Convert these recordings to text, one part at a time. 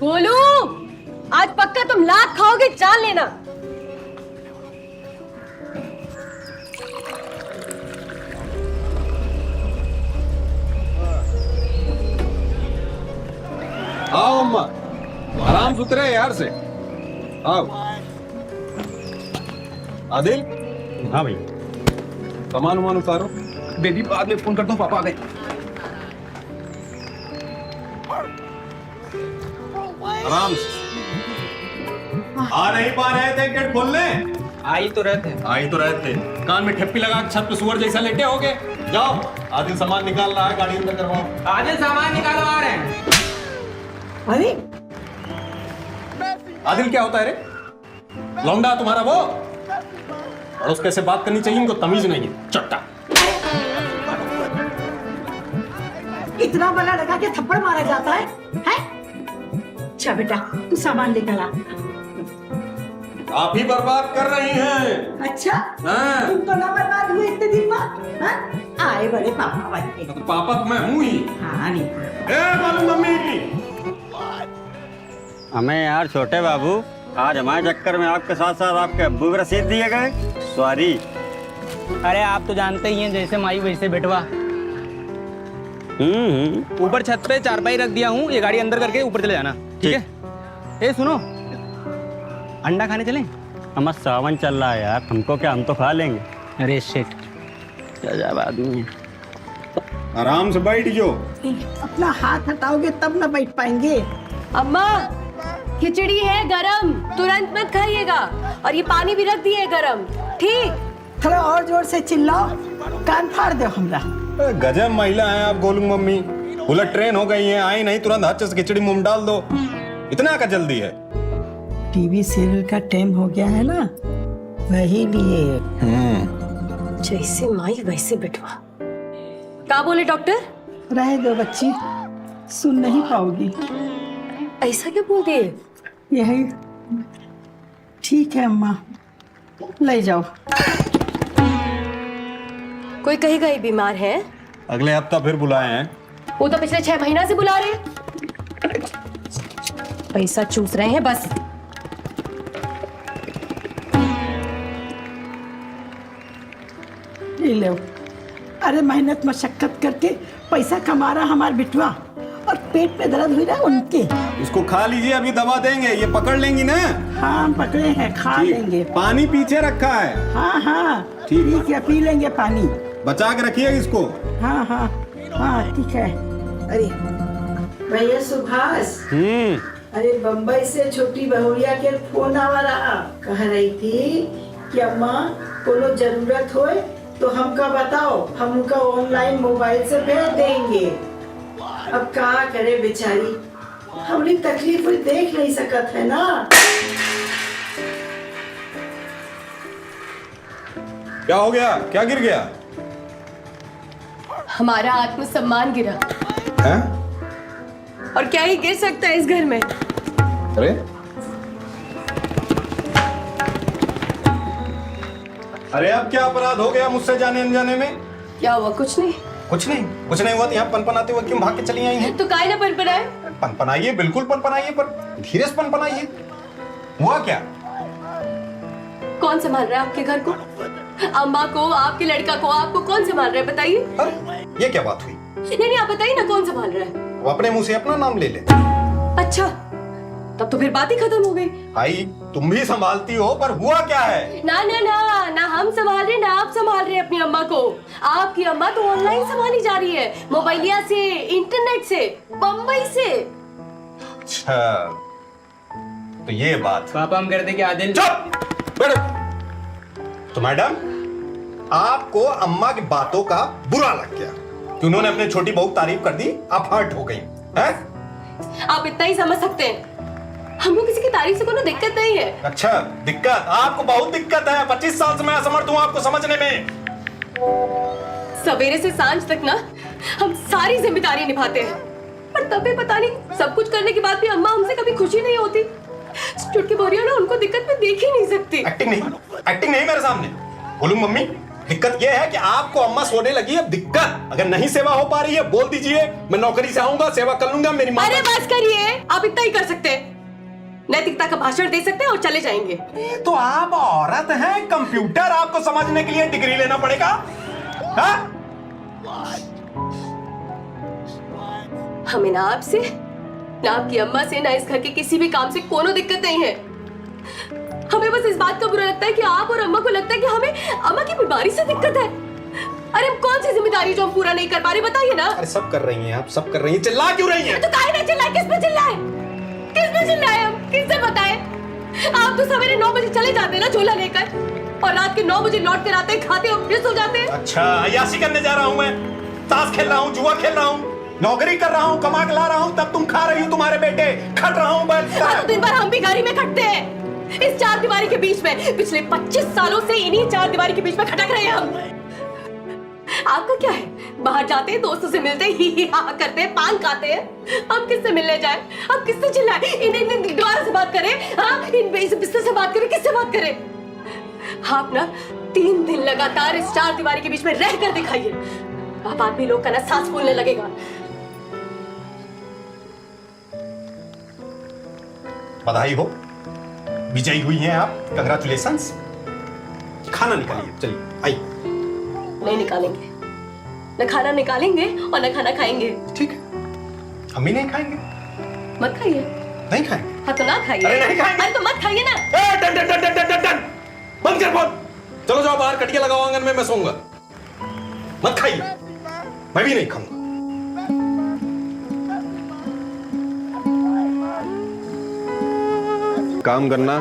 गोलू, आज पक्का तुम लात खाओगे, जान लेना। आओ अम्मा, आराम से उतरे यार से। आओ। आदिल। हाँ भाई। सामान वामान उतारो। बेबी बाद में फोन करता हूँ, पापा आ गए। आराम से। आ नहीं पा रहे थे गेट खोलने? आ ही तो रहे थे। कान में ठप्पी लगा छत पे सुअर जैसा लेटे होगे। जाओ, आदिल सामान निकाल रहा है, गाड़ी अंदर करवाओ। आदिल सामान निकालो, आ रहे हैं। अरे आदिल क्या होता है रे? लौंडा तुम्हारा वो? और उसके से बात करनी चाहिए, इनको तमीज नहीं है, चट्टा। इतना बड़ा लगा के थप्पड़ मारा जाता है? हैं? अच्छा बेटा, तू सामान लेकर आ। आप ही बर्बाद कर रही हैं। अच्छा, हाँ। तुम तो ना बर्बाद हुए इतने दिन बाद। हाँ? आए बड़े पापा बन के। तो पापा तो मैं हूँ ही। हाँ नहीं। ए मालूम मम्मी। हमें यार छोटे बाबू, आज हमारे चक्कर में आपके साथ साथ आपके अब्बू भी रसीद दिए गए। सॉरी। अरे आप तो जानते ही हैं, जैसे माई वैसे बेटवा। ऊपर छत पे चारपाई रख दिया हूँ, ये गाड़ी अंदर करके ऊपर चले जाना, ठीक है? ए सुनो, अंडा खाने चलें? हमारा सावन चल रहा है यार, हमको क्या, हम तो खा लेंगे। अरे शिट, गजब आदमी है। आराम से बैठ जो। अपना हाथ हटाओगे तब ना बैठ पाएंगे। अम्मा, खिचड़ी है गरम, तुरंत मत खाइएगा। और ये पानी भी रख दिए गरम, ठीक? थोड़ा और जोर से चिल्लाओ, कान फाड़ दो हमरा। गजब महिला है आप गोलू मम्मी। बुलेट ट्रेन हो गई है, आई नहीं तुरंत हाथ से खिचड़ी मुंह में डाल दो। इतना का जल्दी है? टीवी सीरियल का टाइम हो गया है ना, वही लिए। जैसे माई वैसे बेटवा। क्या बोले डॉक्टर? रह दो बच्ची, सुन नहीं पाओगी। ऐसा क्या बोल दिए? यही ठीक है अम्मा, ले जाओ। कोई कहेगा ये बीमार है? अगले हफ्ता फिर बुलाए हैं। वो तो पिछले 6 महीना से बुला रहे हैं। पैसा चूस रहे हैं बस। ये लो। अरे मेहनत मशक्कत करके पैसा कमा रहा हमारा बिटवा, और पेट में दर्द हुई रहा उनके। इसको खा लीजिए, अभी दवा देंगे, ये पकड़ लेंगी ना। हाँ हम पकड़े हैं, खा लेंगे। पानी पीछे रखा है। हाँ हाँ ठीक है, पी लेंगे पानी। बचा के रखिए इसको। हाँ हाँ हाँ ठीक है। अरे भैया सुभाष, अरे बम्बई से छोटी बहुरिया के फोन आवा रहा, कह रही थी कि अम्मा कोनो जरूरत होए तो हमका बताओ, हम उनका ऑनलाइन मोबाइल से भेज देंगे। अब क्या करे बेचारी, हमने तकलीफ देख नहीं सकत है ना। क्या हो गया? क्या गिर गया? हमारा आत्मसम्मान गिरा। है? और क्या ही गिर सकता है इस घर में? अरे अरे अब क्या अपराध हो गया मुझसे जाने अनजाने में? क्या हुआ? कुछ नहीं। कुछ नहीं हुआ तो यहाँ पनपनाते हुए क्यों भाग के चली आई हैं? तो काहे ना पनपनाए? पनपनाइए, बिल्कुल पनपनाइए, पर धीरे से पनपनाइए। हुआ क्या? कौन संभाल रहा है आपके घर को? अम्मा को, आपके लड़का को, आपको कौन संभाल रहा है बताइए? अरे ये क्या बात हुई? नहीं आप बताइए ना, कौन संभाल रहा है? वो अपने मुंह से अपना नाम ले ले। अच्छा, तब तो फिर बात ही खत्म हो गई। भाई तुम भी संभालती हो, पर हुआ क्या है? ना हम संभाल रहे, ना आप संभाल रहे अपनी अम्मा को। आपकी अम्मा तो ऑनलाइन संभाली जा रही है, मोबाइलिया से, इंटरनेट से, बम्बई से। अच्छा तो ये बात। पापा हम कहते कि आदिल। चुप बैठो। तो मैडम, आपको अम्मा की बातों का बुरा लग गया कि उन्होंने अपनी छोटी बहू तारीफ कर दी, आप हर्ट हो गई हैं? आप इतना ही समझ सकते हैं, हमको किसी की तारीफ से कोई दिक्कत नहीं है। अच्छा दिक्कत? आपको बहुत दिक्कत है। 25 साल से मैं असमर्थ हूँ आपको समझने में। सवेरे से सांझ तक ना हम सारी जिम्मेदारी निभाते हैं, पर तब भी पता नहीं सब कुछ करने के बाद भी अम्मा हमसे कभी खुशी नहीं होती। चुटकी बोरियों ना उनको दिक्कत में देख ही नहीं सकती। एक्टिंग नहीं मेरे सामने। बोलूं मम्मी, दिक्कत यह है कि आपको अम्मा सोने लगी है दिक्कत। अगर नहीं सेवा हो पा रही है बोल दीजिए, मैं नौकरी से आऊंगा, सेवा कर लूंगा। मेरी माँ अरे बस करिए, आप इतना ही कर सकते हैं। नैतिकता का भाषण दे सकते हैं और चले जाएंगे। तो आप औरत हैं, कंप्यूटर आपको समझने के लिए डिग्री लेना पड़ेगा। हाँ? हमें ना आपसे, ना आपकी अम्मा से, ना इस घर के किसी भी काम से कोनो दिक्कत नहीं है। हमें बस इस बात का बुरा लगता है कि आप और अम्मा को लगता है कि हमें अम्मा की बीमारी से दिक्कत है। अरे हम कौन सी जिम्मेदारी जो हम पूरा नहीं कर पा रहे, बताइए ना। अरे सब कर रही हैं आप, सब कर रही हैं, चिल्ला क्यों रही हैं? तो काहे ना चिल्लाए, किस पे चिल्लाए, किस पे चिल्लाए, हम किससे बताएं? आप तो सवेरे 9 बजे चले जाते हैं ना झोला लेकर, और रात के 9 बजे लौट कर आते हैं, खाते और फिर सो जाते हैं। अच्छा, अय्याशी करने जा रहा हूं मैं, ताश खेल रहा हूं, जुआ खेल रहा हूं, नौकरी कर रहा हूं, कमा के ला रहा हूं, तब तुम खा रही हो, तुम्हारे बेटे खट रहा हूं मैं। तो दिन भर हम भी घर ही में खटते हैं, इस चार दीवारी के बीच में। पिछले 25 सालों से इन्हीं चार दीवारी के बीच में खटक रहे हैं हम। आपका क्या है, बाहर जाते हैं, दोस्तों से मिलते हैं, ही हा करते हैं, पान खाते हैं। हम किससे मिलने जाएं? हम किससे चिल्लाएं? इन दीवारों से बात करें? हाँ, इन बिस्तर से बात करें? किससे बात करें? आप ना 3 दिन लगातार इस चार दीवारी के बीच में रह कर दिखाइए, आप आदमी लोग का ना सांस फूलने लगेगा। बधाई हो, विजयी हुई हैं आप, कंग्रेचुलेशंस। खाना निकालिए, चलिए आइए। नहीं निकालेंगे, न खाना निकालेंगे और न खाना खाएंगे। ठीक है, हम भी नहीं खाएंगे। मत खाइए। नहीं खाएंगे। हाँ तो ना खाइए। अरे नहीं खाएंगे। अरे तो मत खाइए ना। Done done done done done done done, बंद कर फोन। चलो जाओ बाहर, कटिया लगाओ आंगन में, मैं सोऊंगा। मत खाइए, मैं भी नहीं खाऊंगा। काम करना,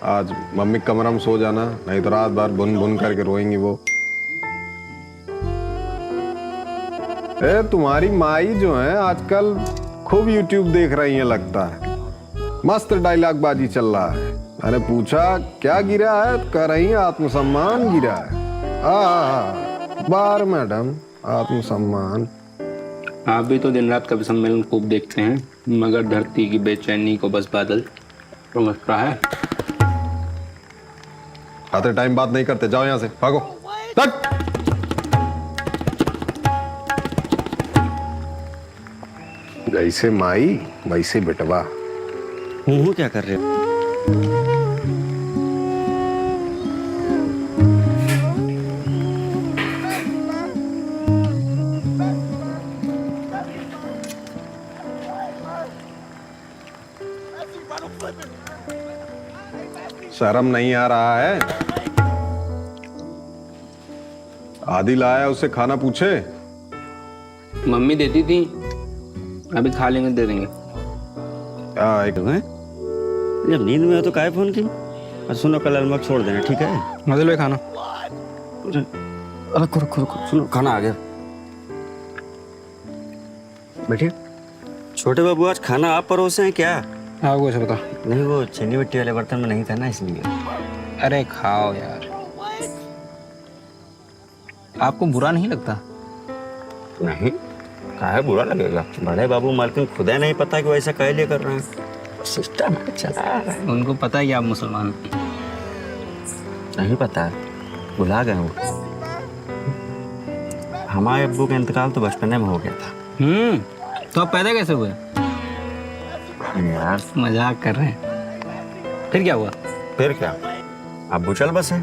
आज मम्मी कमरा में सो जाना, नहीं तो रात भर भुन भुन करके रोएंगी वो। तुम्हारी माई जो है आजकल खूब YouTube देख रही है लगता है, मस्त डायलॉग बाजी चल रहा है। मैंने पूछा क्या गिरा है, कह रही है आत्मसम्मान गिरा है। बार मैडम, आत्मसम्मान। आप भी तो दिन रात कवि सम्मेलन खूब देखते हैं, मगर धरती की बेचैनी को बस बादल समझता है। आते टाइम बात नहीं करते, जाओ यहाँ से, भागो। तक जैसे माई वैसे बेटवा। वो क्या कर रहे हो? शर्म नहीं आ रहा है? आदिल आया, उससे खाना पूछे। मम्मी देती थी, अभी खा लेंगे, दे देंगे। जब नींद में हो तो काहे फोन की? और सुनो, कल अलमक छोड़ देना, ठीक है? मजे लो खाना। सुनो, खाना आ गया। बैठिए। छोटे बाबू, आज खाना आप परोसे हैं क्या? आपको कैसे पता? नहीं, वो चीनी मिट्टी वाले बर्तन में नहीं था ना, इसलिए। अरे खाओ यार। आपको बुरा नहीं लगता? नहीं, काहे बुरा लगेगा? बड़े बाबू मालकिन खुदा नहीं पता कि वैसा काहे लिए कर रहे हैं, सिस्टम चला रहा है। उनको पता है कि आप मुसलमान हैं। नहीं पता, भुला गए वो। हमारे अब्बू का इंतकाल तो बचपने में हो गया था। तो आप पैदा कैसे हुए? यार मजाक कर रहे हैं। फिर क्या हुआ? फिर क्या, अब्बू चल बसे।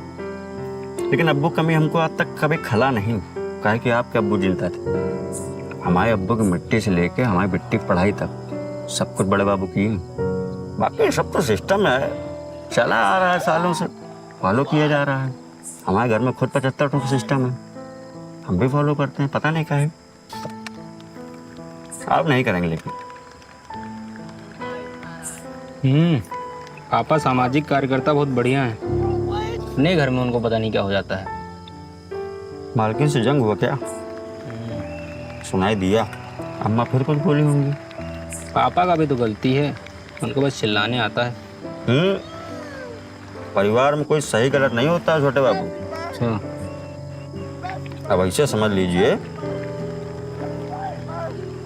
लेकिन अब्बू कमी हमको आज तक कभी खला नहीं, काहे कि आपके अब्बू जिंदा थे। हमारे अब्बू की मिट्टी से लेके हमारी बिट्टी की पढ़ाई तक सब कुछ बड़े बाबू की। बाकी सब तो सिस्टम है, चला आ रहा है, सालों से फॉलो किया जा रहा है। हमारे घर में खुद 75 सिस्टम है, हम भी फॉलो करते हैं, पता नहीं क्या है। आप नहीं करेंगे लेकिन। पापा सामाजिक कार्यकर्ता बहुत बढ़िया हैं। अपने घर में उनको पता नहीं क्या हो जाता है। मालकिन से जंग हुआ क्या? सुनाई दिया, अम्मा फिर कुछ बोली होंगी। पापा का भी तो गलती है, उनको बस चिल्लाने आता है। परिवार में कोई सही गलत नहीं होता है छोटे बाबू। अच्छा, अब ऐसे समझ लीजिए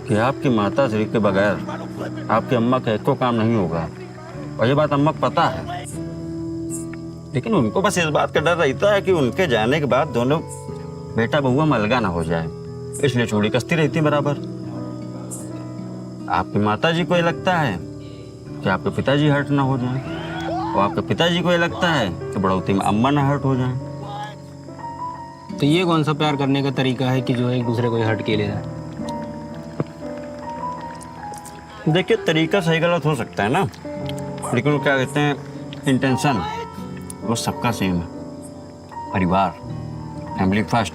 कि आपकी माता श्री के बगैर आपकी अम्मा का एको काम नहीं होगा, और ये बात अम्मा को पता है। लेकिन उनको बस इस बात का डर रहता है कि उनके जाने के बाद दोनों बेटा बहुआ में अलगा ना हो जाए, इसलिए चूड़ी कसती रहती बराबर। आपकी माता जी को ये लगता है कि आपके पिताजी हर्ट ना हो जाए, और आपके पिताजी को ये लगता है कि बढ़ोतरी में अम्मा ना हर्ट हो जाए। तो ये कौन सा प्यार करने का तरीका है कि जो एक दूसरे को हर्ट के ले जाए? देखिए, तरीका सही गलत हो सकता है ना, लेकिन वो क्या कहते हैं, इंटेंशन वो सबका सेम है। परिवार, फैमिली फर्स्ट,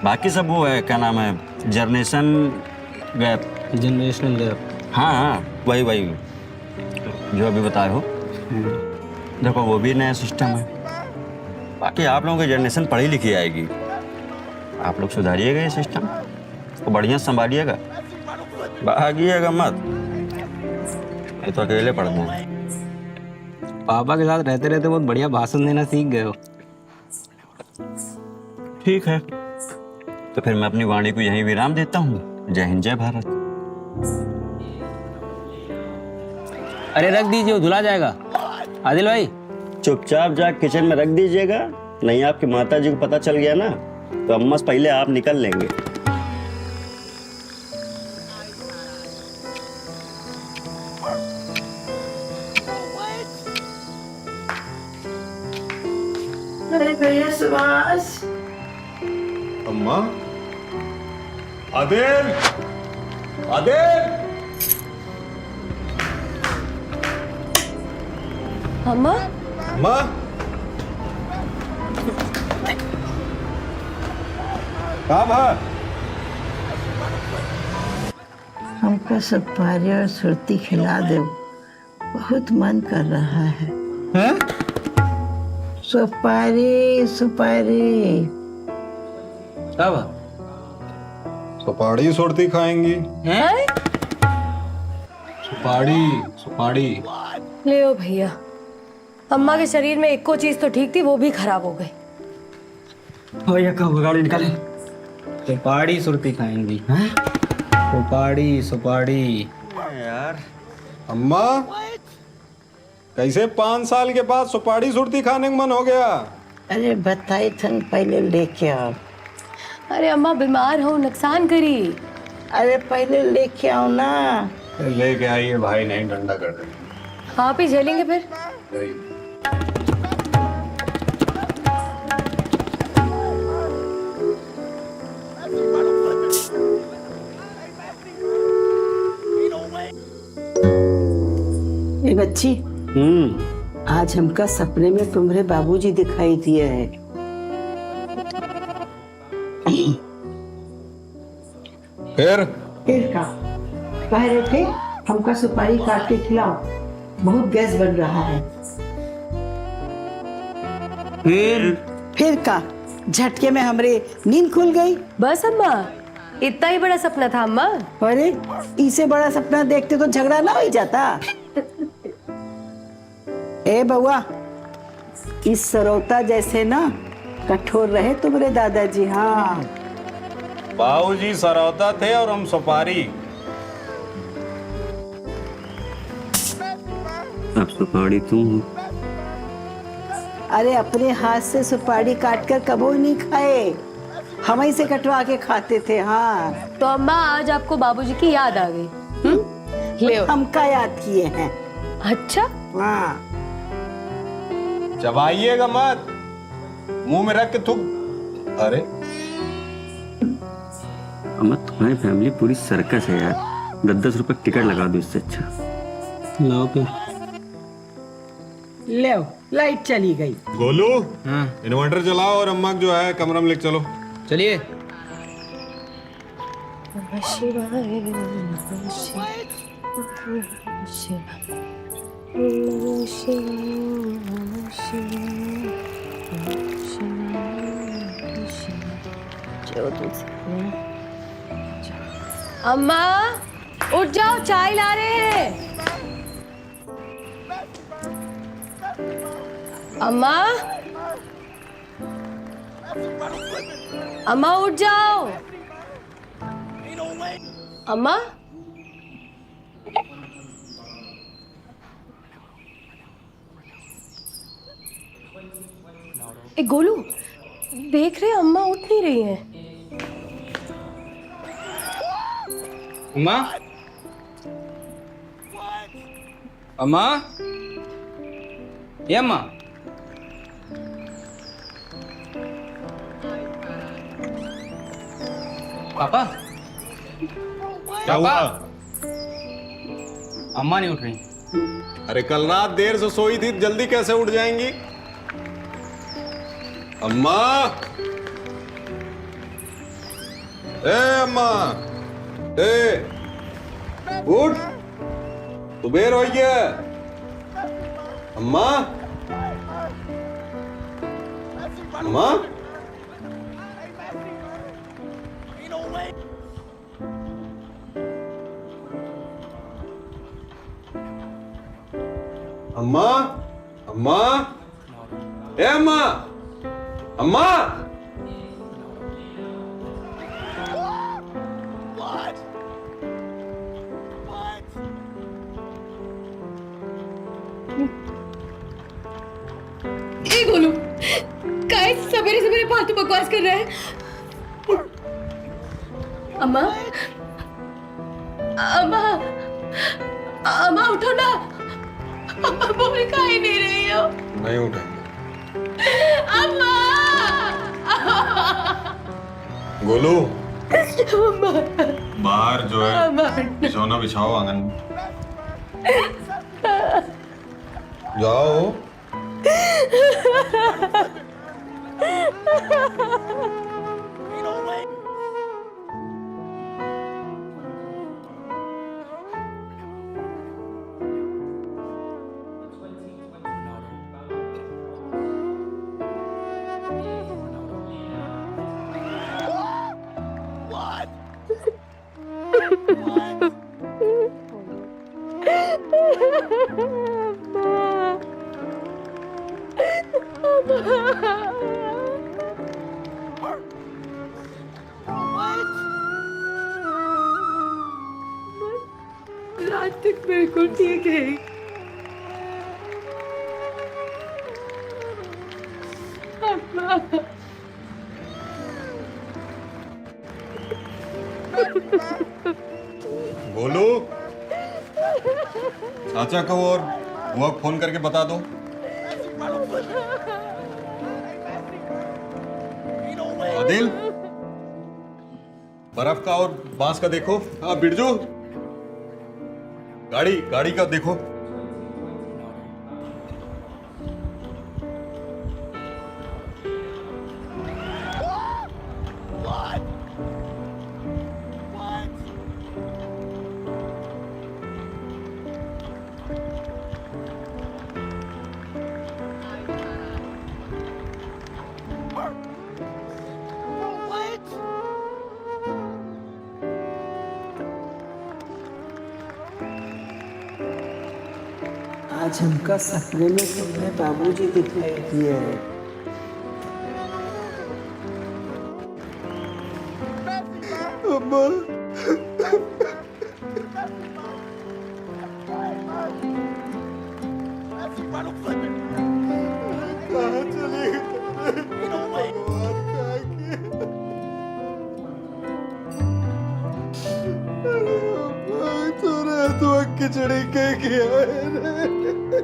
बाकी सब वो है, क्या नाम है, जनरेशन गैप। Generational gap. हाँ हाँ, वही जो अभी बताए हो। देखो, वो भी नया सिस्टम है। बाकी आप लोगों की जनरेशन पढ़ी लिखी आएगी, आप लोग सुधारिएगा ये सिस्टम तो बढ़िया संभालिएगा, भागिएगा मत, ये तो अकेले पढ़ दें। पापा के साथ रहते रहते बहुत बढ़िया भाषण देना सीख गए हो। ठीक है, तो फिर मैं अपनी वाणी को यहीं विराम देता हूँ। जय हिंद, जय भारत। अरे रख दीजिए, वो धुला जाएगा। आदिल भाई, चुपचाप जा किचन में रख दीजिएगा, नहीं आपकी माता जी को पता चल गया ना तो अम्मा से पहले आप निकल लेंगे। अरे भैया सुभाष, अम्मा, आदिल, आदिल। अम्मा, अम्मा, काम है। हमको सुपारी और सुरती खिला दो, बहुत मन कर रहा है। सुपारी सुपारी। कब? सुपाड़ी सुरती खाएंगी? सुपाड़ी। ले ओ भैया, अम्मा के शरीर में एको चीज तो ठीक थी, वो भी खराब हो गई। भैया कब गाड़ी निकाले? सुपाड़ी सुरती खाएंगी। सुपाड़ी। यार अम्मा, कैसे 5 साल के बाद सुपाड़ी सुरती खाने का मन हो गया? अरे बताई थन पहले लेके आओ। अरे अम्मा बीमार हो, नुकसान करी। अरे पहले लेके आओ ना। लेके आइए भाई, नहीं ठंडा कर दे। आप ही झेलेंगे फिर। ये बच्ची, आज हमका सपने में तुम्हारे बाबूजी दिखाई दिए है। फिर का कह रहे थे हमका सुपारी काट के खिलाओ, बहुत गैस बन रहा है। फिर का झटके में हमरे नींद खुल गई। बस अम्मा, इतना ही बड़ा सपना था अम्मा। अरे इसे बड़ा सपना देखते तो झगड़ा ना हो जाता। ए बउआ, इस सरौता जैसे ना कठोर रहे तुम्हारे दादाजी। हाँ, बाबूजी सरौता थे और हम सुपारी। अब सुपाड़ी तुम हो। अरे अपने हाथ से सुपारी काटकर कबो नहीं खाए, हम ही से कटवा के खाते थे। हाँ, तो अम्मा आज आपको बाबूजी की याद आ गई। ले हमका याद किए हैं। अच्छा, हाँ, चबाइएगा मत, मुंह में रख के थूक। अरे अम्मा, तुम्हारी फैमिली पूरी सर्कस है यार, 10-10 रुपए टिकट लगा दो, इससे अच्छा। लाओ फिर। ले लाइट चली गई। गोलू, हाँ इन्वर्टर चलाओ और अम्मा को जो है कमरा में लेके चलो। चलिए। अम्मा उठ जाओ, चाय ला रहे हैं। अम्मा, अम्मा उठ जाओ। अम्मा, ए गोलू, देख रहे अम्मा उठ नहीं रही हैं। अम्मा, अम्मा, ये अम्मा, पापा, क्या हुआ? अम्मा नहीं उठ रही। अरे कल रात देर से सोई थी, जल्दी कैसे उठ जाएंगी? अम्मा, ए अम्मा, ए उठ, सुबेर हो गया। अम्मा, अम्मा, अम्मा, अम्मा, ए अम्मा, अम्मा, ए गोलू, काय सवेरे सवेरे फालतू बकवास कर रहा है? अम्मा, अम्मा, अम्मा उठो ना। अम्मा बोल काहे नहीं रही हो? नहीं उठेंगे। अम्मा, गोलू, अम्मा, बाहर जो है अम्मा, बिछौना बिछाओ आंगन में। जाओ। रात तक बिल्कुल ठीक है। अम्मा, गोलू, चाचा को और बुआ को फोन करके बता दो। आदिल, बर्फ का और बांस का देखो। हाँ बिरजू, गाड़ी का देखो। आज हमका सपने में तुमने बाबूजी दिखाई दिए हैं। खिचड़ी के किया है